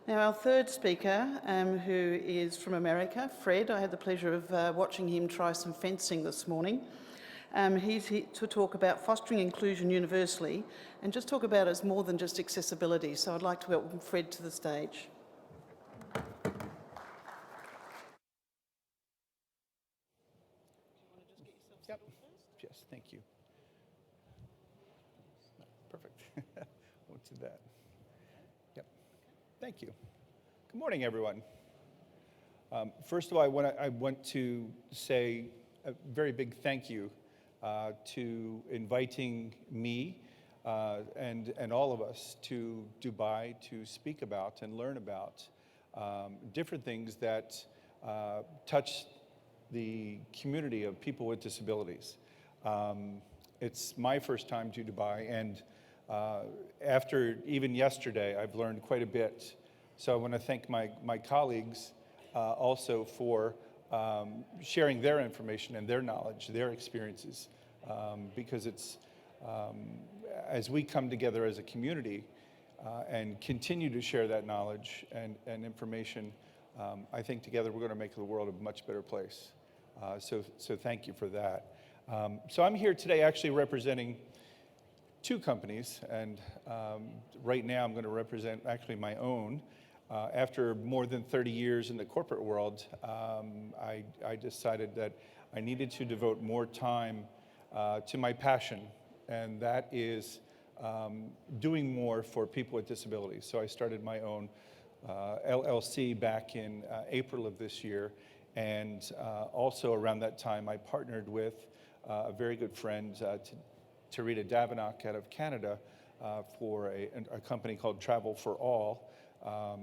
Now, our third speaker, who is from America, Fred, I had the pleasure of watching him try some fencing this morning. He's here to talk about fostering inclusion universally and just talk about it as more than just accessibility. So I'd like to welcome Fred to the stage. Yep. Yes, thank you. Perfect. Won't do that. Yep. Thank you. Good morning, everyone. First of all, I want to say a very big thank you to inviting me and all of us to Dubai to speak about and learn about different things that touch the community of people with disabilities. It's my first time to Dubai, and after even yesterday, I've learned quite a bit. So I want to thank my colleagues also for sharing their information and their knowledge, their experiences, because it's, as we come together as a community and continue to share that knowledge and information, I think together we're going to make the world a much better place. So thank you for that. So I'm here today actually representing two companies, and right now I'm going to represent actually my own. After more than 30 years in the corporate world, I decided that I needed to devote more time to my passion, and that is doing more for people with disabilities. So I started my own LLC back in April of this year, and also around that time I partnered with a very good friend, Tarita Davenok out of Canada, for a company called Travel for All,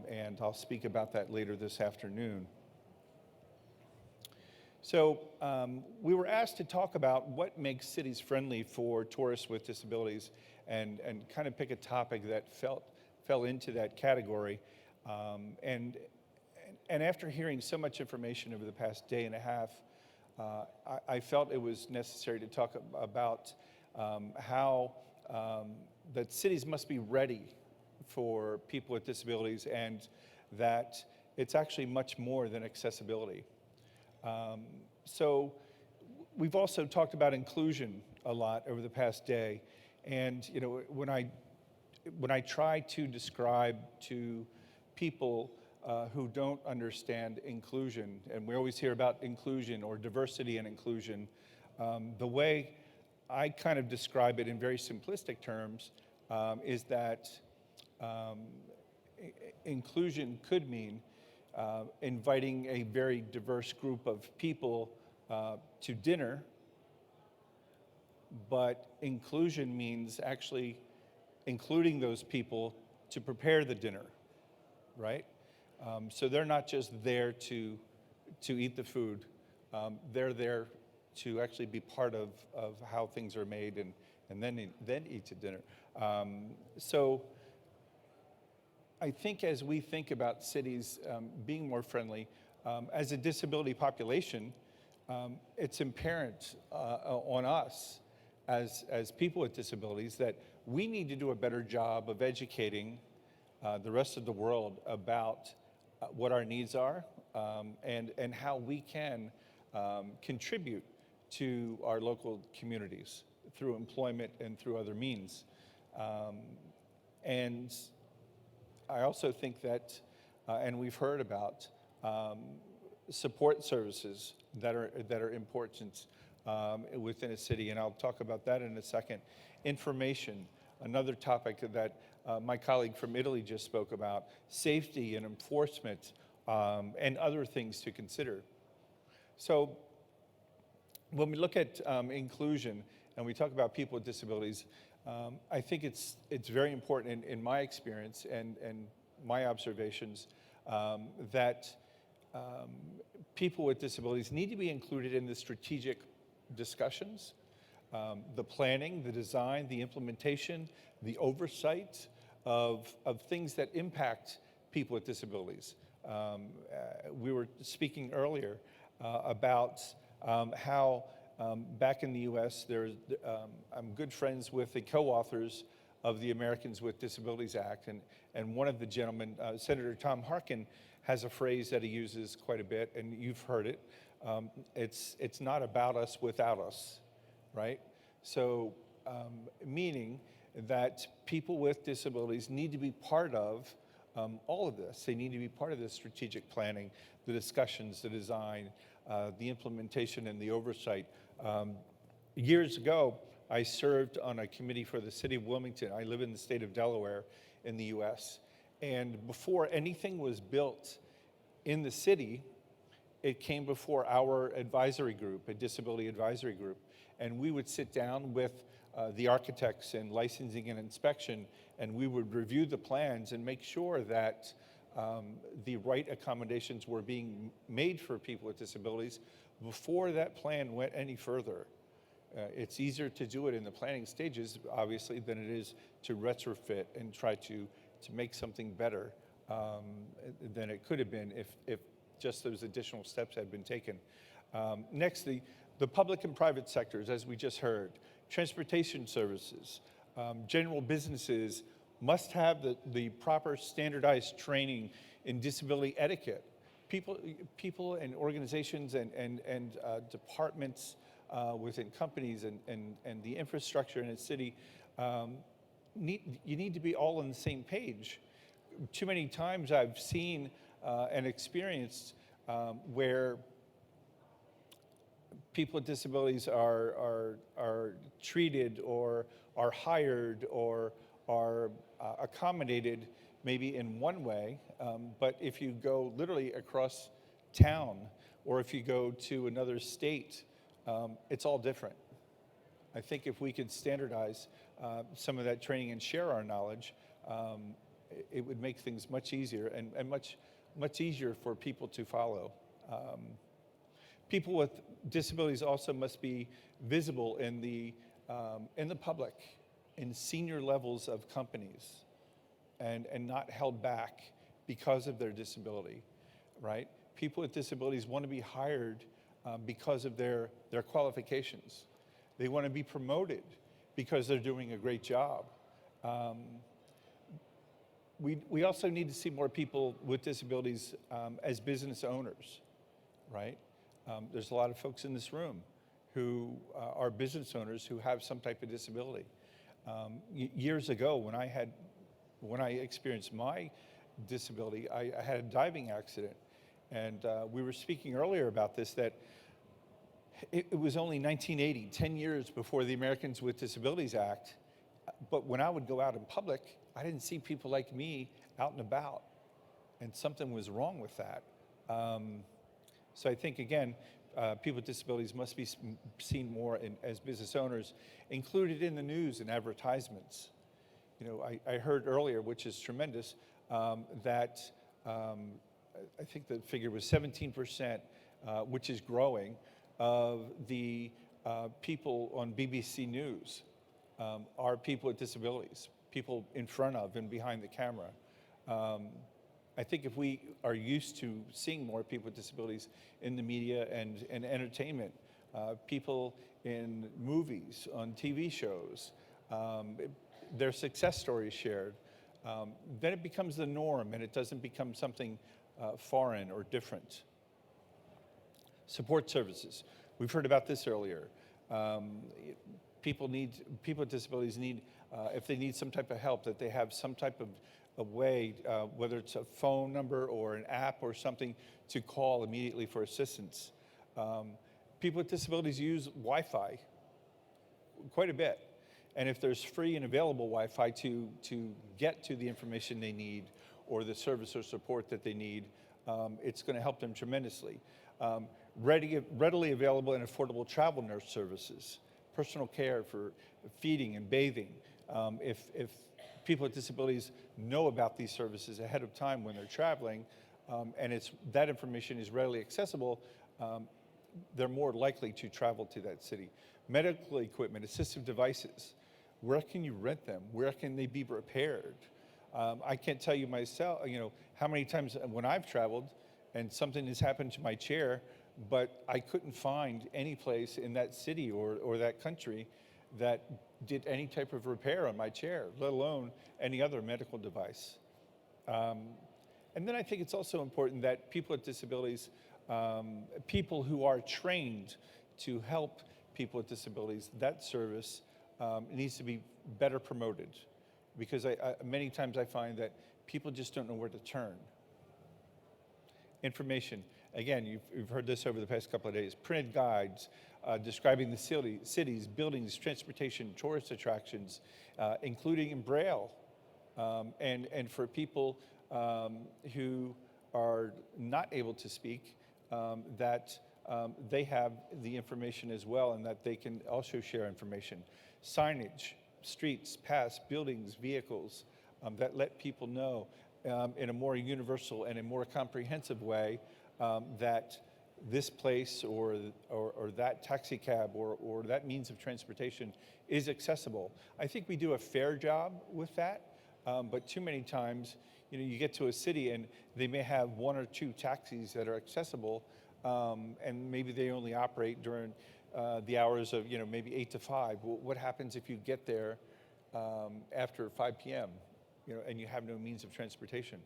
and I'll speak about that later this afternoon. So we were asked to talk about what makes cities friendly for tourists with disabilities, and kind of pick a topic that fell into that category. And after hearing so much information over the past day and a half, I felt it was necessary to talk about how that cities must be ready for people with disabilities, and that it's actually much more than accessibility. So we've also talked about inclusion a lot over the past day, and you know, when I try to describe to people who don't understand inclusion, and we always hear about inclusion or diversity and inclusion, the way I kind of describe it in very simplistic terms is that inclusion could mean inviting a very diverse group of people to dinner, but inclusion means actually including those people to prepare the dinner, right? So they're not just there to eat the food, they're there to actually be part of how things are made and then eat to dinner. So I think as we think about cities being more friendly, as a disability population, it's apparent on us as people with disabilities that we need to do a better job of educating the rest of the world about what our needs are and how we can contribute to our local communities through employment and through other means. And I also think that, and we've heard about support services that are important within a city, and I'll talk about that in a second. Information, another topic that my colleague from Italy just spoke about, safety and enforcement, and other things to consider. So when we look at inclusion and we talk about people with disabilities, I think it's very important in my experience and my observations that people with disabilities need to be included in the strategic discussions, the planning, the design, the implementation, the oversight of things that impact people with disabilities. We were speaking earlier about how back in the US, I'm good friends with the co-authors of the Americans with Disabilities Act. And one of the gentlemen, Senator Tom Harkin, has a phrase that he uses quite a bit, and you've heard it. It's not about us without us, right? So, meaning that people with disabilities need to be part of all of this. They need to be part of the strategic planning, the discussions, the design, the implementation, and the oversight. Years ago, I served on a committee for the city of Wilmington. I live in the state of Delaware in the US. And before anything was built in the city, it came before our advisory group, a disability advisory group. And we would sit down with the architects and licensing and inspection, and we would review the plans and make sure that the right accommodations were being made for people with disabilities before that plan went any further. It's easier to do it in the planning stages, obviously, than it is to retrofit and try to make something better than it could have been if just those additional steps had been taken. Next, the public and private sectors, as we just heard, transportation services, general businesses must have the proper standardized training in disability etiquette. People and organizations and departments within companies and the infrastructure in a city, you need to be all on the same page. Too many times I've seen and experienced where people with disabilities are treated or are hired or are accommodated maybe in one way, but if you go literally across town or if you go to another state, it's all different. I think if we could standardize some of that training and share our knowledge, it would make things much easier and much easier for people to follow. People with disabilities also must be visible in the public, in senior levels of companies, and not held back because of their disability, right? People with disabilities want to be hired because of their qualifications. They want to be promoted because they're doing a great job. We also need to see more people with disabilities as business owners, right? There's a lot of folks in this room who are business owners who have some type of disability. Years ago, when I experienced my disability, I had a diving accident, and we were speaking earlier about this, that it was only 1980, 10 years before the Americans with Disabilities Act, but when I would go out in public, I didn't see people like me out and about, and something was wrong with that. So I think, again, people with disabilities must be seen more as business owners, included in the news and advertisements. You know, I heard earlier, which is tremendous, that I think the figure was 17%, which is growing, of the people on BBC News are people with disabilities, people in front of and behind the camera. I think if we are used to seeing more people with disabilities in the media and entertainment, people in movies, on TV shows, their success stories shared, then it becomes the norm and it doesn't become something foreign or different. Support services. We've heard about this earlier. People with disabilities need, if they need some type of help, that they have some type of way, whether it's a phone number or an app or something, to call immediately for assistance. People with disabilities use Wi-Fi quite a bit. And if there's free and available Wi-Fi to get to the information they need or the service or support that they need, it's going to help them tremendously. Readily available and affordable travel nurse services, personal care for feeding and bathing. If people with disabilities know about these services ahead of time when they're traveling, and that information is readily accessible, they're more likely to travel to that city. Medical equipment, assistive devices, where can you rent them? Where can they be repaired? I can't tell you myself, how many times when I've traveled and something has happened to my chair, but I couldn't find any place in that city or that country that did any type of repair on my chair, let alone any other medical device. And then I think it's also important that people with disabilities, people who are trained to help people with disabilities, that service needs to be better promoted. Because many times I find that people just don't know where to turn. Information, again, you've heard this over the past couple of days, printed guides describing the cities, buildings, transportation, tourist attractions, including in Braille. And for people who are not able to speak, that they have the information as well, and that they can also share information. Signage, streets, paths, buildings, vehicles, that let people know in a more universal and a more comprehensive way that this place or that taxi cab or that means of transportation is accessible. I think we do a fair job with that, but too many times, you get to a city and they may have one or two taxis that are accessible, and maybe they only operate during the hours of, maybe 8 to 5. Well, what happens if you get there after 5 p.m., and you have no means of transportation?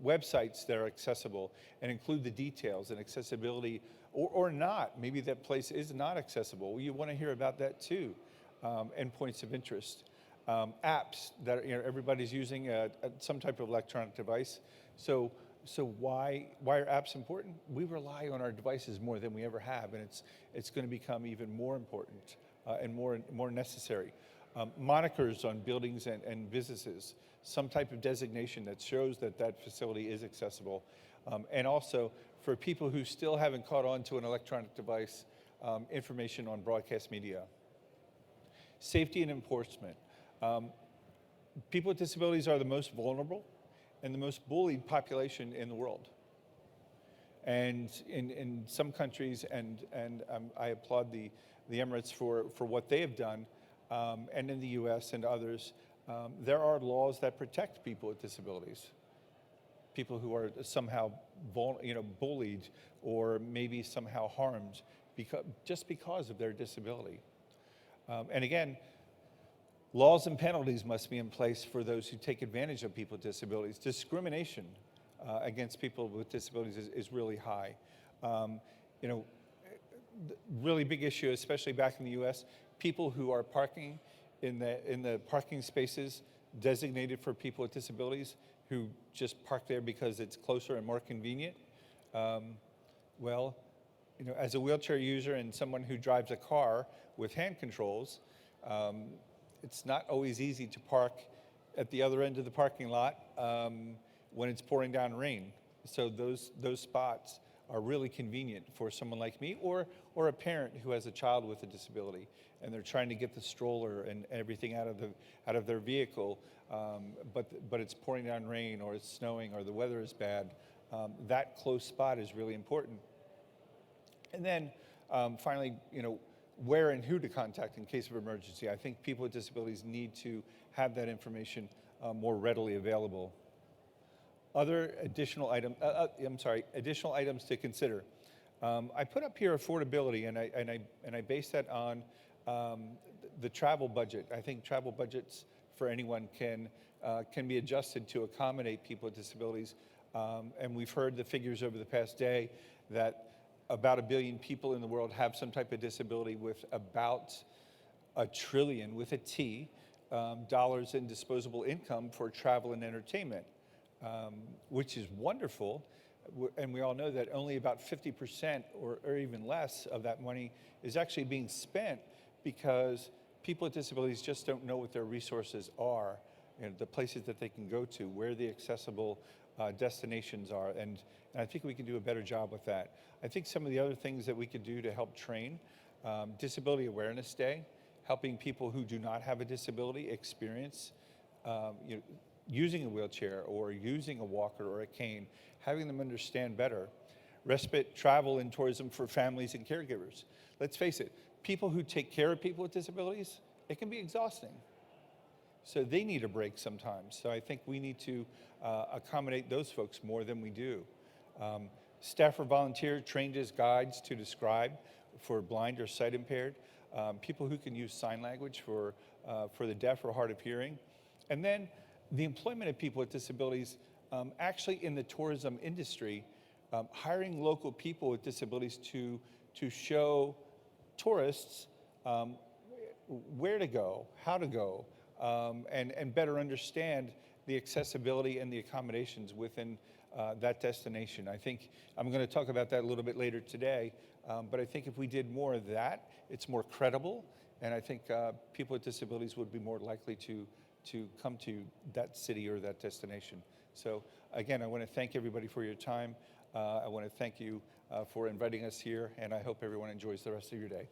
Websites that are accessible and include the details and accessibility, or not. Maybe that place is not accessible. Well, you want to hear about that too, and points of interest. Apps that everybody's using some type of electronic device. So why are apps important? We rely on our devices more than we ever have, and it's going to become even more important and more necessary. Monikers on buildings and businesses, some type of designation that shows that facility is accessible. And also, for people who still haven't caught on to an electronic device, information on broadcast media. Safety and enforcement. People with disabilities are the most vulnerable and the most bullied population in the world. And in some countries, and I applaud the Emirates for what they have done, and in the US and others, there are laws that protect people with disabilities. People who are somehow bullied or maybe somehow harmed just because of their disability. And again, laws and penalties must be in place for those who take advantage of people with disabilities. Discrimination against people with disabilities is really high. Really big issue, especially back in the US, people who are parking in the parking spaces designated for people with disabilities, who just park there because it's closer and more convenient. As a wheelchair user and someone who drives a car with hand controls, it's not always easy to park at the other end of the parking lot when it's pouring down rain. So those spots are really convenient for someone like me or a parent who has a child with a disability and they're trying to get the stroller and everything out of their vehicle, but it's pouring down rain or it's snowing or the weather is bad. That close spot is really important. And then finally, where and who to contact in case of emergency. I think people with disabilities need to have that information more readily available. Other additional additional items to consider. I put up here affordability, and I base that on the travel budget. I think travel budgets for anyone can be adjusted to accommodate people with disabilities. And we've heard the figures over the past day that about 1 billion people in the world have some type of disability, with about $1 trillion, with a T, dollars in disposable income for travel and entertainment, which is wonderful. And we all know that only about 50% or even less of that money is actually being spent because people with disabilities just don't know what their resources are, the places that they can go to, where the accessible destinations are, and I think we can do a better job with that. I think some of the other things that we could do to help train, Disability Awareness Day, helping people who do not have a disability experience using a wheelchair or using a walker or a cane, having them understand better. Respite, travel, and tourism for families and caregivers. Let's face it, people who take care of people with disabilities, it can be exhausting. So they need a break sometimes. So I think we need to accommodate those folks more than we do. Staff or volunteer trained as guides to describe for blind or sight impaired. people who can use sign language for the deaf or hard of hearing. And then the employment of people with disabilities, actually in the tourism industry, hiring local people with disabilities to show tourists where to go, how to go, and better understand the accessibility and the accommodations within that destination. I think I'm going to talk about that a little bit later today, but I think if we did more of that, it's more credible, and I think people with disabilities would be more likely to come to that city or that destination. So again, I want to thank everybody for your time. I want to thank you for inviting us here, and I hope everyone enjoys the rest of your day.